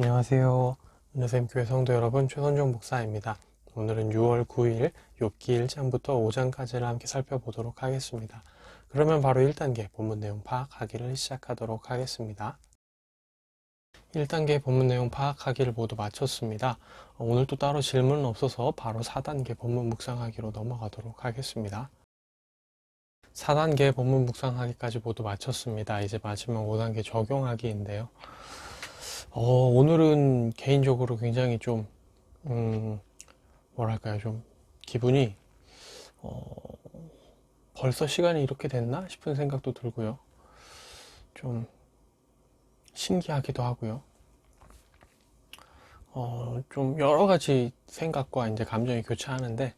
안녕하세요. 은혜샘교회 성도 여러분, 최선종 목사입니다. 오늘은 6월 9일 욥기 1장부터 5장까지를 함께 살펴보도록 하겠습니다. 그러면 바로 1단계 본문 내용 파악하기를 시작하도록 하겠습니다. 1단계 본문 내용 파악하기를 모두 마쳤습니다. 오늘 또 따로 질문은 없어서 바로 4단계 본문 묵상하기로 넘어가도록 하겠습니다. 4단계 본문 묵상하기까지 모두 마쳤습니다. 이제 마지막 5단계 적용하기인데요. 오늘은 개인적으로 굉장히 좀, 뭐랄까요, 좀, 기분이, 벌써 시간이 이렇게 됐나 싶은 생각도 들고요. 좀, 신기하기도 하고요. 좀 여러 가지 생각과 이제 감정이 교차하는데,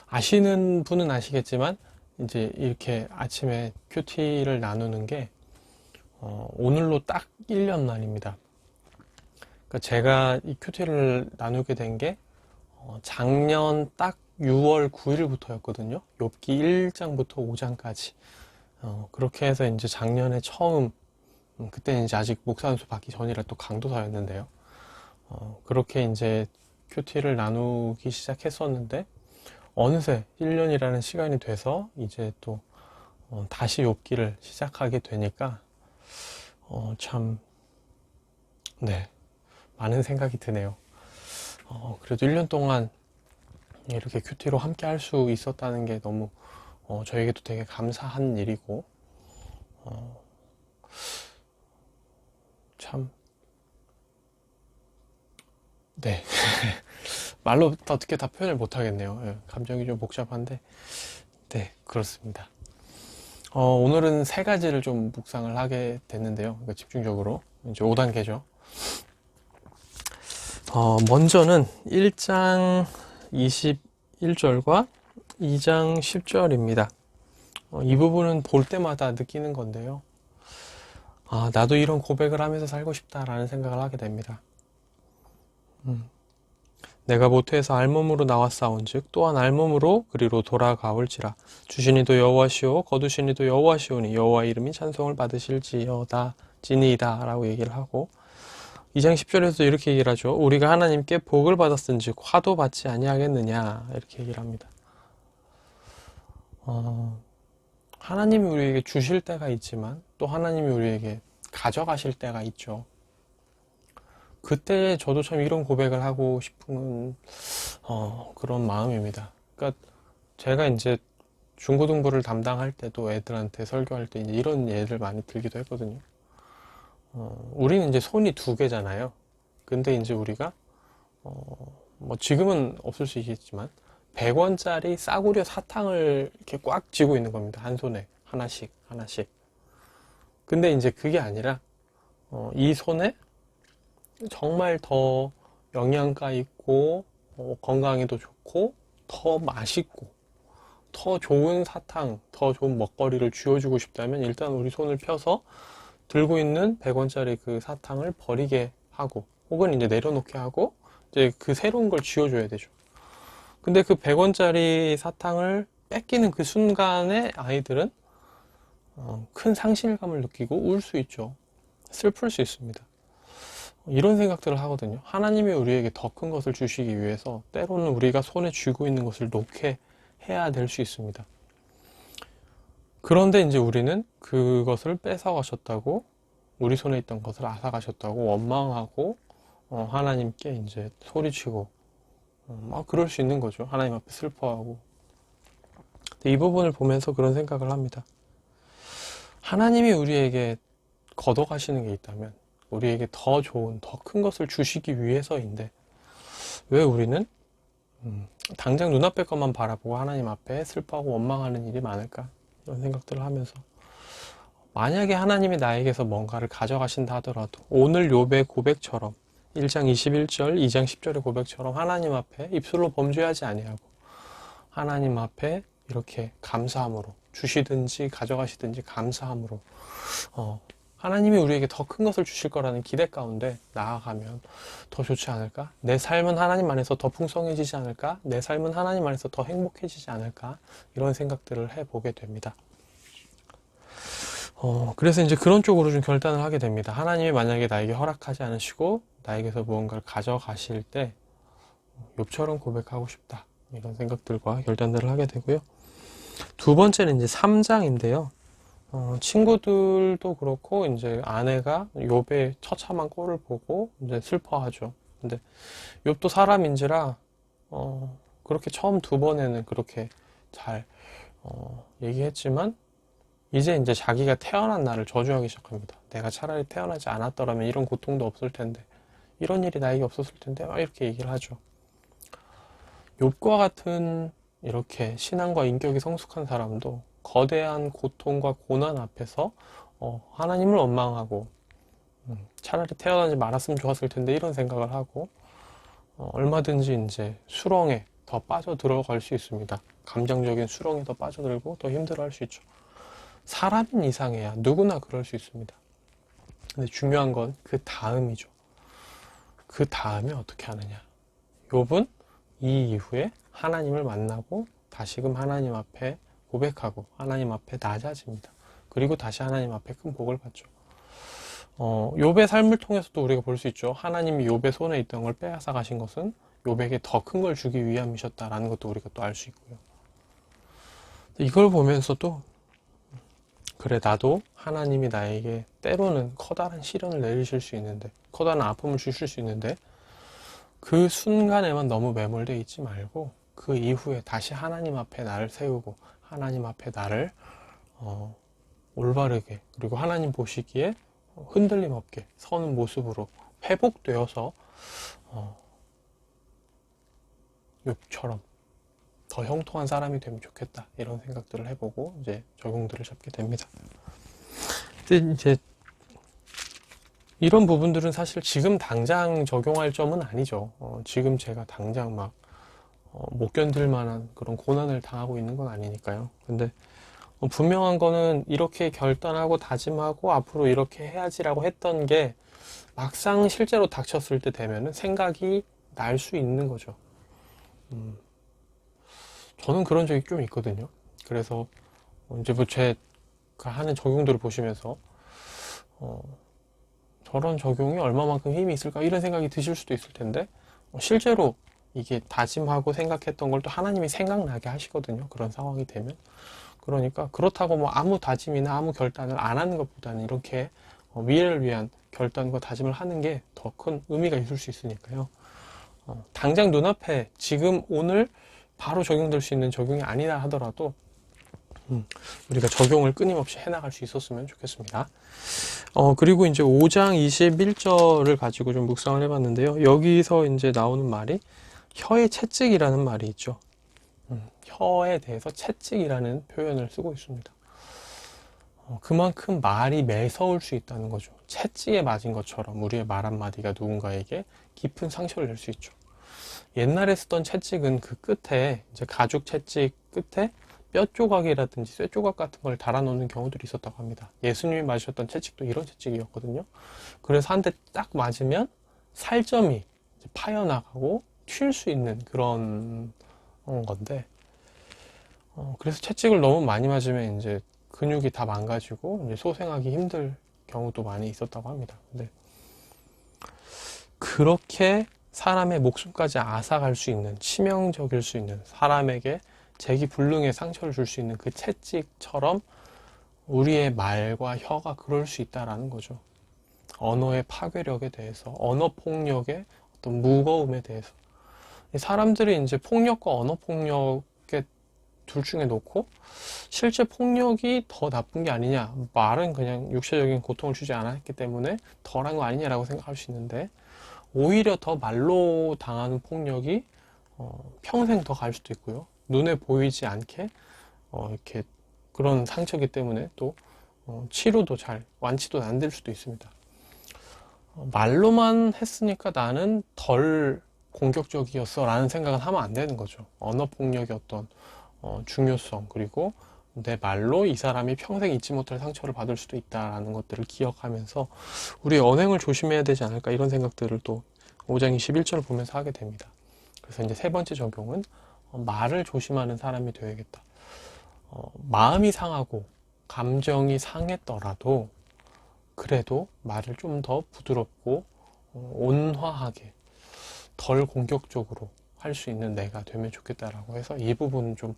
아시는 분은 아시겠지만, 이제 이렇게 아침에 큐티를 나누는 게, 오늘로 딱 1년 만입니다. 그러니까 제가 이 큐티를 나누게 된 게 작년 딱 6월 9일부터였거든요. 욥기 1장부터 5장까지. 그렇게 해서 이제 작년에 처음, 그때는 이제 아직 목사연수 받기 전이라 또 강도사였는데요. 그렇게 이제 큐티를 나누기 시작했었는데, 어느새 1년이라는 시간이 돼서 이제 또 다시 욥기를 시작하게 되니까, 참, 네, 많은 생각이 드네요. 그래도 1년 동안 이렇게 큐티로 함께 할 수 있었다는 게 너무, 저에게도 되게 감사한 일이고, 참, 네. 말로 어떻게 다 표현을 못 하겠네요. 예, 감정이 좀 복잡한데, 네, 그렇습니다. 오늘은 세 가지를 좀 묵상을 하게 됐는데요. 그러니까 집중적으로. 이제 5단계죠. 먼저는 1장 21절과 2장 10절입니다. 이 부분은 볼 때마다 느끼는 건데요. 나도 이런 고백을 하면서 살고 싶다라는 생각을 하게 됩니다. 내가 모태에서 알몸으로 나왔사온즉 또한 알몸으로 그리로 돌아가올지라. 주시니도 여호와시오 거두시니도 여호와시오니 여호와 이름이 찬송을 받으실지어다 지니이다 라고 얘기를 하고, 2장 10절에서 이렇게 얘기를 하죠. 우리가 하나님께 복을 받았은즉 화도 받지 아니하겠느냐 이렇게 얘기를 합니다. 하나님이 우리에게 주실 때가 있지만 또 하나님이 우리에게 가져가실 때가 있죠. 그때 저도 참 이런 고백을 하고 싶은 그런 마음입니다. 그러니까 제가 이제 중고등부를 담당할 때도 애들한테 설교할 때 이제 이런 예를 많이 들기도 했거든요. 우리는 이제 손이 두 개잖아요. 근데 이제 우리가 뭐 지금은 없을 수 있겠지만 100원짜리 싸구려 사탕을 이렇게 꽉 쥐고 있는 겁니다. 한 손에 하나씩 하나씩. 근데 이제 그게 아니라 이 손에 정말 더 영양가 있고 건강에도 좋고 더 맛있고 더 좋은 사탕, 더 좋은 먹거리를 쥐어주고 싶다면 일단 우리 손을 펴서 들고 있는 100원짜리 그 사탕을 버리게 하고 혹은 이제 내려놓게 하고 이제 그 새로운 걸 쥐어줘야 되죠. 근데 그 100원짜리 사탕을 뺏기는 그 순간에 아이들은 큰 상실감을 느끼고 울 수 있죠. 슬플 수 있습니다. 이런 생각들을 하거든요. 하나님이 우리에게 더 큰 것을 주시기 위해서 때로는 우리가 손에 쥐고 있는 것을 놓게 해야 될 수 있습니다. 그런데 이제 우리는 그것을 뺏어가셨다고, 우리 손에 있던 것을 앗아가셨다고 원망하고 하나님께 이제 소리치고 막 그럴 수 있는 거죠. 하나님 앞에 슬퍼하고. 이 부분을 보면서 그런 생각을 합니다. 하나님이 우리에게 걷어가시는 게 있다면 우리에게 더 좋은, 더 큰 것을 주시기 위해서인데 왜 우리는 당장 눈앞의 것만 바라보고 하나님 앞에 슬퍼하고 원망하는 일이 많을까? 이런 생각들을 하면서 만약에 하나님이 나에게서 뭔가를 가져가신다 하더라도 오늘 욥의 고백처럼 1장 21절, 2장 10절의 고백처럼 하나님 앞에 입술로 범죄하지 아니하고 하나님 앞에 이렇게 감사함으로 주시든지 가져가시든지 감사함으로 하나님이 우리에게 더 큰 것을 주실 거라는 기대 가운데 나아가면 더 좋지 않을까? 내 삶은 하나님 안에서 더 풍성해지지 않을까? 내 삶은 하나님 안에서 더 행복해지지 않을까? 이런 생각들을 해보게 됩니다. 그래서 이제 그런 쪽으로 좀 결단을 하게 됩니다. 하나님이 만약에 나에게 허락하지 않으시고 나에게서 무언가를 가져가실 때 욥처럼 고백하고 싶다. 이런 생각들과 결단들을 하게 되고요. 두 번째는 이제 3장인데요. 친구들도 그렇고 이제 아내가 욥의 처참한 꼴을 보고 이제 슬퍼하죠. 근데 욥도 사람인지라 그렇게 처음 두 번에는 그렇게 잘 얘기했지만 이제 자기가 태어난 날을 저주하기 시작합니다. 내가 차라리 태어나지 않았더라면 이런 고통도 없을 텐데, 이런 일이 나에게 없었을 텐데, 막 이렇게 얘기를 하죠. 욥과 같은 이렇게 신앙과 인격이 성숙한 사람도 거대한 고통과 고난 앞에서 하나님을 원망하고 차라리 태어나지 말았으면 좋았을 텐데 이런 생각을 하고 얼마든지 이제 수렁에 더 빠져 들어갈 수 있습니다. 감정적인 수렁에 더 빠져들고 더 힘들어할 수 있죠. 사람인 이상해야 누구나 그럴 수 있습니다. 근데 중요한 건 그 다음이죠. 그 다음에 어떻게 하느냐. 욥은 이 이후에 하나님을 만나고 다시금 하나님 앞에 고백하고 하나님 앞에 낮아집니다. 그리고 다시 하나님 앞에 큰 복을 받죠. 욥의 삶을 통해서도 우리가 볼 수 있죠. 하나님이 욥의 손에 있던 걸 빼앗아 가신 것은 욥에게 더 큰 걸 주기 위함이셨다라는 것도 우리가 또 알 수 있고요. 이걸 보면서도 그래, 나도 하나님이 나에게 때로는 커다란 시련을 내리실 수 있는데, 커다란 아픔을 주실 수 있는데, 그 순간에만 너무 매몰되어 있지 말고, 그 이후에 다시 하나님 앞에 나를 세우고, 하나님 앞에 나를, 올바르게, 그리고 하나님 보시기에 흔들림 없게 서는 모습으로 회복되어서, 욥처럼 더 형통한 사람이 되면 좋겠다. 이런 생각들을 해보고, 이제 적용들을 잡게 됩니다. 근데 이제 이런 부분들은 사실 지금 당장 적용할 점은 아니죠. 지금 제가 당장 막 못 견딜 만한 그런 고난을 당하고 있는 건 아니니까요. 근데 분명한 거는 이렇게 결단하고 다짐하고 앞으로 이렇게 해야지라고 했던 게 막상 실제로 닥쳤을 때 되면은 생각이 날 수 있는 거죠. 저는 그런 적이 좀 있거든요. 그래서 이제 뭐 제가 하는 적용들을 보시면서 저런 적용이 얼마만큼 힘이 있을까 이런 생각이 드실 수도 있을 텐데 실제로 이게 다짐하고 생각했던 걸 또 하나님이 생각나게 하시거든요. 그런 상황이 되면. 그러니까 그렇다고 뭐 아무 다짐이나 아무 결단을 안 하는 것보다는 이렇게 미래를 위한 결단과 다짐을 하는 게 더 큰 의미가 있을 수 있으니까요. 당장 눈앞에 지금 오늘 바로 적용될 수 있는 적용이 아니라 하더라도 우리가 적용을 끊임없이 해나갈 수 있었으면 좋겠습니다. 그리고 이제 5장 21절을 가지고 좀 묵상을 해봤는데요. 여기서 이제 나오는 말이 혀의 채찍이라는 말이 있죠. 혀에 대해서 채찍이라는 표현을 쓰고 있습니다. 그만큼 말이 매서울 수 있다는 거죠. 채찍에 맞은 것처럼 우리의 말 한마디가 누군가에게 깊은 상처를 낼 수 있죠. 옛날에 쓰던 채찍은 그 끝에 이제 가죽 채찍 끝에 뼈 조각이라든지 쇠 조각 같은 걸 달아놓는 경우들이 있었다고 합니다. 예수님이 맞으셨던 채찍도 이런 채찍이었거든요. 그래서 한 대 딱 맞으면 살점이 파여나가고 튈 수 있는 그런 건데, 그래서 채찍을 너무 많이 맞으면 이제 근육이 다 망가지고 이제 소생하기 힘들 경우도 많이 있었다고 합니다. 근데 그렇게 사람의 목숨까지 앗아갈 수 있는, 치명적일 수 있는, 사람에게 재기불능의 상처를 줄 수 있는 그 채찍처럼 우리의 말과 혀가 그럴 수 있다라는 거죠. 언어의 파괴력에 대해서, 언어 폭력의 어떤 무거움에 대해서. 사람들이 이제 폭력과 언어 폭력의 둘 중에 놓고 실제 폭력이 더 나쁜 게 아니냐, 말은 그냥 육체적인 고통을 주지 않았기 때문에 덜한 거 아니냐라고 생각할 수 있는데 오히려 더 말로 당하는 폭력이 평생 더 갈 수도 있고요. 눈에 보이지 않게 이렇게 그런 상처기 때문에 또 치료도 잘 완치도 안 될 수도 있습니다. 말로만 했으니까 나는 덜 공격적이었어 라는 생각은 하면 안 되는 거죠. 언어 폭력의 어떤 중요성, 그리고 내 말로 이 사람이 평생 잊지 못할 상처를 받을 수도 있다라는 것들을 기억하면서 우리의 언행을 조심해야 되지 않을까 이런 생각들을 또 5장 21절을 보면서 하게 됩니다. 그래서 이제 세 번째 적용은 말을 조심하는 사람이 되어야겠다. 마음이 상하고 감정이 상했더라도 그래도 말을 좀 더 부드럽고 온화하게 덜 공격적으로 할 수 있는 내가 되면 좋겠다라고 해서 이 부분은 좀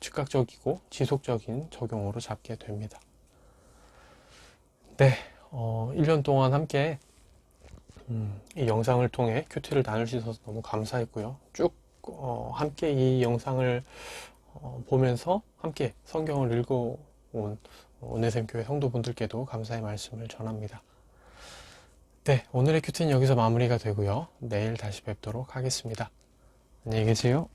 즉각적이고 지속적인 적용으로 잡게 됩니다. 네, 1년 동안 함께 이 영상을 통해 큐티를 나눌 수 있어서 너무 감사했고요. 쭉 함께 이 영상을 보면서 함께 성경을 읽어온 은혜샘교회 성도분들께도 감사의 말씀을 전합니다. 네, 오늘의 큐티는 여기서 마무리가 되고요. 내일 다시 뵙도록 하겠습니다. 안녕히 계세요.